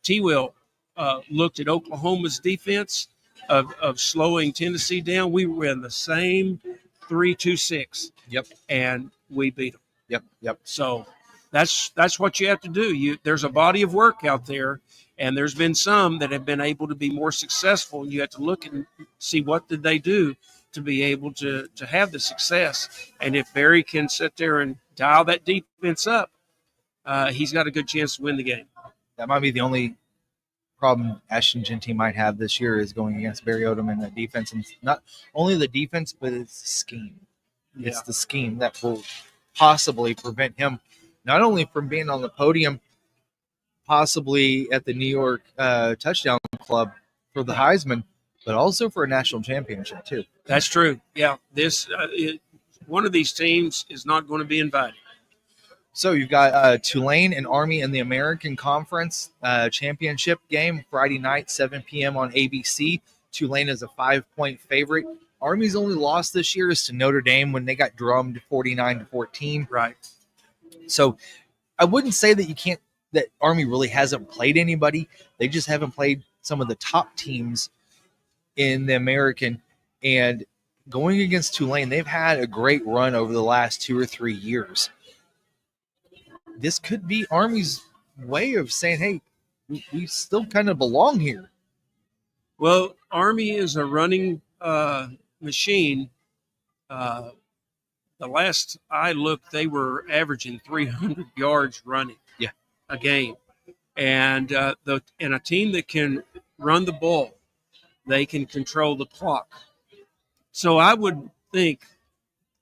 T-Will looked at Oklahoma's defense of slowing Tennessee down. We were in the same 3-2-6. Yep. And we beat them. Yep. So that's what you have to do. There's a body of work out there, and there's been some that have been able to be more successful. You have to look and see what did they do to be able to have the success. And if Barry can sit there and dial that defense up, he's got a good chance to win the game. That might be the only problem Ashton Genty might have this year, is going against Barry Odom and the defense. And not only the defense, but it's the scheme. Yeah. It's the scheme that will possibly prevent him not only from being on the podium, possibly at the New York Touchdown Club for the Heisman, but also for a national championship too. That's true. Yeah, one of these teams is not going to be invited. So you've got Tulane and Army in the American Conference championship game Friday night, 7 p.m. on ABC. Tulane is a 5-point favorite. Army's only loss this year is to Notre Dame when they got drummed 49-14. Right. So I wouldn't say that Army really hasn't played anybody. They just haven't played some of the top teams in the American. And going against Tulane, they've had a great run over the last 2 or 3 years. This could be Army's way of saying, hey, we still kind of belong here. Well, Army is a running machine. The last I looked, they were averaging 300 yards running a game. And a team that can run the ball, they can control the clock. So I would think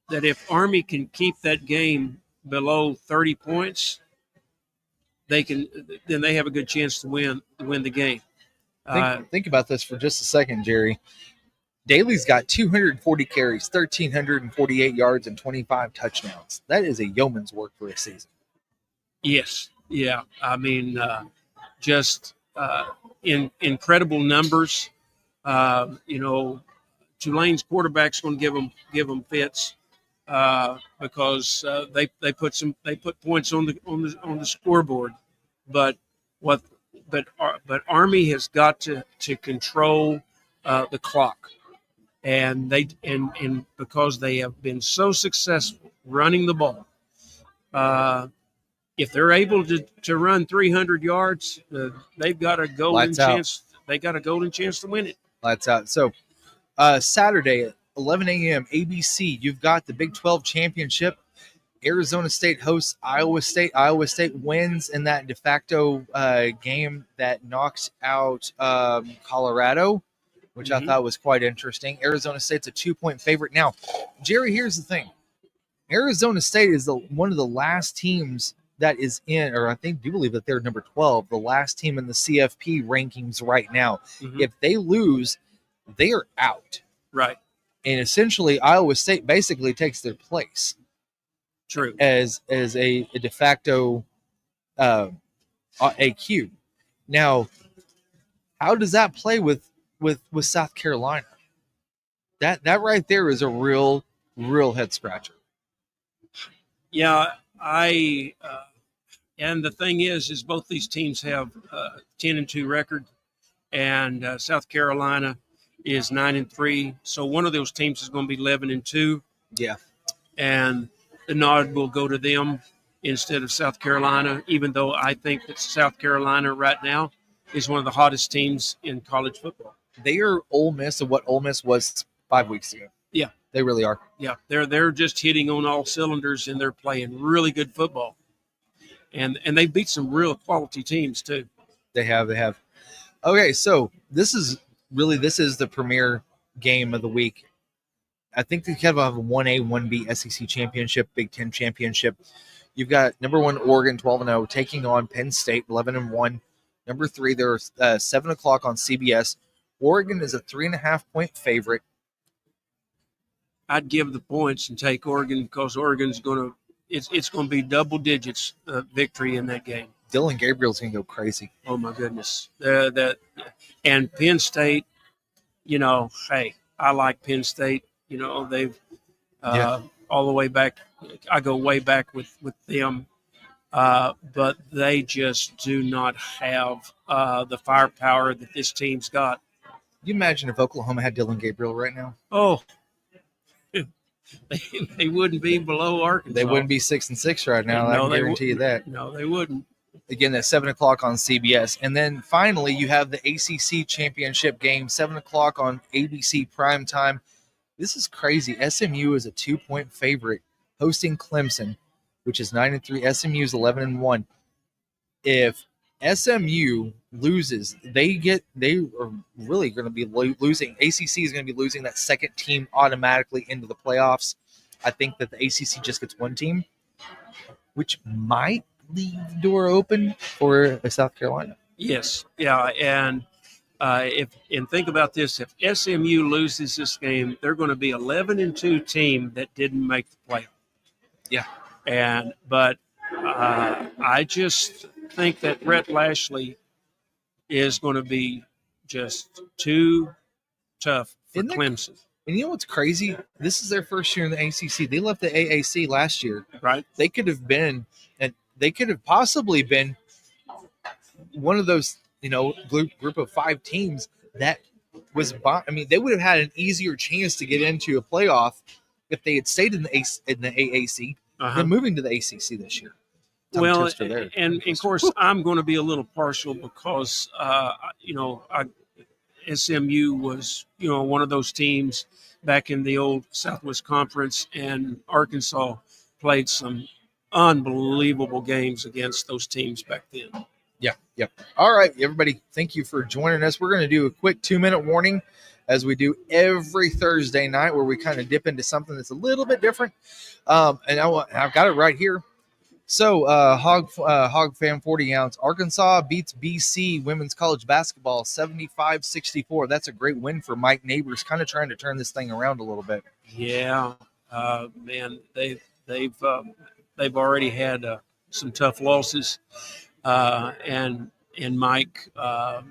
that if Army can keep that game below 30 points, then they have a good chance to win the game. Think about this for just a second, Jerry. Daly's got 240 carries, 1,348 yards, and 25 touchdowns. That is a yeoman's work for a season. Yes. Yeah. I mean, just incredible numbers. Tulane's quarterback's going to give them fits because they put points on the scoreboard, but Army has got to control the clock, and because they have been so successful running the ball, if they're able to run 300 yards, they've got a golden chance. They got a golden chance to win it. Lights out. So Saturday at 11 a.m. ABC, you've got the Big 12 championship. Arizona State hosts Iowa State. Iowa State wins in that de facto game that knocked out Colorado. which I thought was quite interesting. Arizona State's a 2-point favorite. Now, Jerry, here's the thing. Arizona State is one of the last teams that is in, or I do believe that they're number 12, the last team in the CFP rankings right now. Mhm. If they lose, they are out. Right. And essentially, Iowa State basically takes their place True. as a de facto AQ. Now, how does that play with South Carolina? That right there is a real head scratcher. Yeah, and the thing is both these teams have 10-2 record, and South Carolina is 9-3. So one of those teams is going to be 11-2. Yeah, and the nod will go to them instead of South Carolina. Even though I think that South Carolina right now is one of the hottest teams in college football. They are Ole Miss of what Ole Miss was 5 weeks ago. Yeah, they really are. Yeah, they're just hitting on all cylinders, and they're playing really good football. And they beat some real quality teams too. They have. Okay, so this is the premier game of the week. I think they have a 1A, 1B SEC championship, Big Ten championship. You've got number 1 Oregon 12-0 taking on Penn State 11-1. Number 3, they're 7 o'clock on CBS. Oregon is a 3.5-point favorite. I'd give the points and take Oregon because Oregon's going to. It's going to be double digits victory in that game. Dylan Gabriel's going to go crazy. Oh my goodness! And Penn State, hey, I like Penn State. They've all the way back. I go way back with them, but they just do not have the firepower that this team's got. Can you imagine if Oklahoma had Dylan Gabriel right now? Oh. They wouldn't be below Arkansas. They wouldn't be 6-6 right now. I can guarantee you that. No, they wouldn't. Again, that's 7 o'clock on CBS. And then finally, you have the ACC championship game, 7 o'clock on ABC primetime. This is crazy. SMU is a 2-point favorite hosting Clemson, which is 9-3. SMU is 11-1. If SMU loses, they are really going to be losing. ACC is going to be losing that second team automatically into the playoffs. I think that the ACC just gets one team, which might leave the door open for South Carolina. Yes, yeah, and think about this: if SMU loses this game, they're going to be 11-2 team that didn't make the playoff. Yeah, but I just think that Rhett Lashley is going to be just too tough for Clemson. And you know what's crazy? This is their first year in the ACC. They left the AAC last year. Right. They could have possibly been one of those, group of 5 teams that was. They would have had an easier chance to get into a playoff if they had stayed in the AAC than moving to the ACC this year. Well, and of course, I'm going to be a little partial because, SMU was, one of those teams back in the old Southwest Conference, and Arkansas played some unbelievable games against those teams back then. Yeah. All right, everybody, thank you for joining us. We're going to do a quick 2-minute warning as we do every Thursday night where we kind of dip into something that's a little bit different. And I've got it right here. So, Hog Fan 40 ounce. Arkansas beats BC women's college basketball 75-64. That's a great win for Mike Neighbors, kind of trying to turn this thing around a little bit. Yeah, man, they've already had some tough losses, and Mike,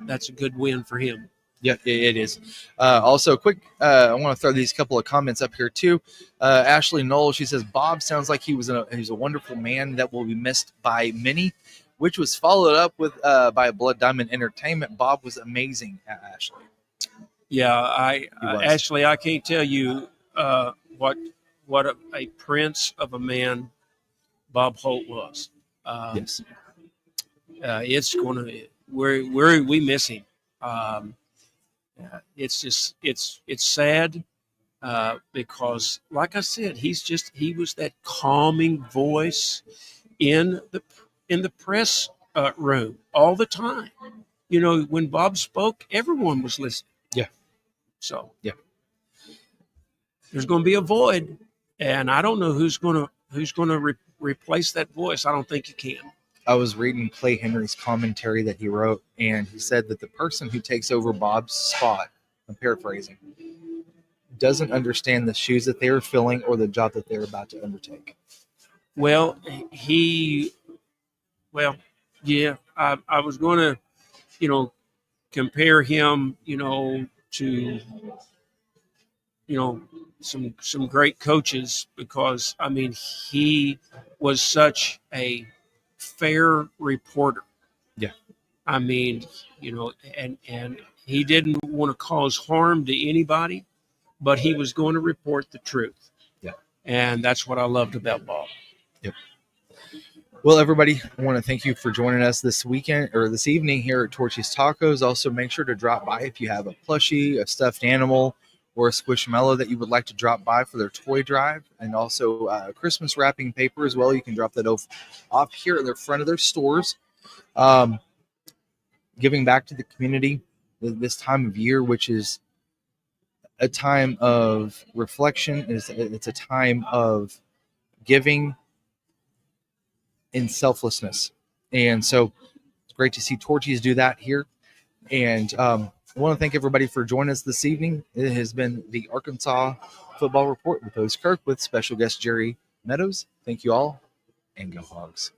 that's a good win for him. Yeah, it is. Also, quick, I want to throw these couple of comments up here too. Ashley Knoll, she says, Bob sounds like he's a wonderful man that will be missed by many, which was followed up with by Blood Diamond Entertainment. Bob was amazing, Ashley. Yeah, Ashley, I can't tell you what a prince of a man Bob Holt was. Yes, it's going to we miss him. It's just it's sad because, like I said, he was that calming voice in the press room all the time. When Bob spoke, everyone was listening. Yeah. So Yeah. there's going to be a void, and I don't know who's going to replace that voice. I don't think you can. I was reading Clay Henry's commentary that he wrote, and he said that the person who takes over Bob's spot, I'm paraphrasing, doesn't understand the shoes that they are filling or the job that they're about to undertake. Well, yeah, I was going to, compare him, to, some great coaches, because I mean, he was such a fair reporter. Yeah. I mean, and he didn't want to cause harm to anybody, but he was going to report the truth. Yeah. And that's what I loved about Bob. Yep. Well, everybody, I want to thank you for joining us this weekend or this evening here at Torchy's Tacos. Also, make sure to drop by if you have a plushie, a stuffed animal, or a squishmallow that you would like to drop by for their toy drive, and also Christmas wrapping paper as well. You can drop that off here at the front of their stores. Giving back to the community this time of year, which is a time of reflection. It's a time of giving and selflessness. And so it's great to see Torchies do that here. And I want to thank everybody for joining us this evening. It has been the Arkansas Football Report with Otis Kirk with special guest Jerry Meadows. Thank you all, and go Hogs.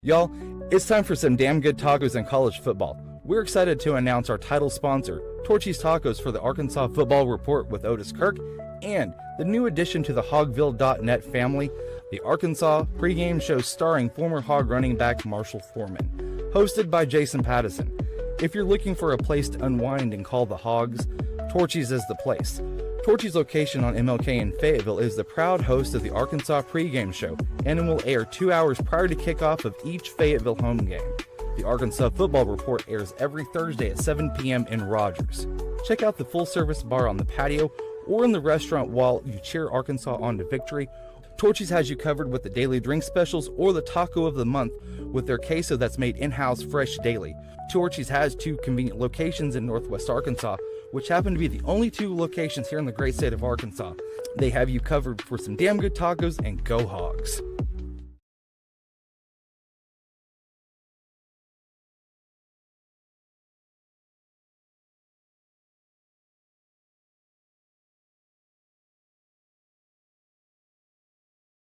Y'all, it's time for some damn good tacos in college football. We're excited to announce our title sponsor, Torchy's Tacos for the Arkansas Football Report with Otis Kirk, and the new addition to the Hogville.net family, the Arkansas pregame show starring former Hog running back Marshall Foreman, hosted by Jason Pattison. If you're looking for a place to unwind and call the Hogs, Torchy's is the place. Torchy's location on MLK in Fayetteville is the proud host of the Arkansas pregame show, and it will air 2 hours prior to kickoff of each Fayetteville home game. The Arkansas Football Report airs every Thursday at 7 p.m. in Rogers. Check out the full-service bar on the patio or in the restaurant while you cheer Arkansas on to victory. Torchy's has you covered with the daily drink specials or the taco of the month with their queso that's made in-house fresh daily. Torchy's has 2 convenient locations in Northwest Arkansas, which happen to be the only 2 locations here in the great state of Arkansas. They have you covered for some damn good tacos, and go Hogs.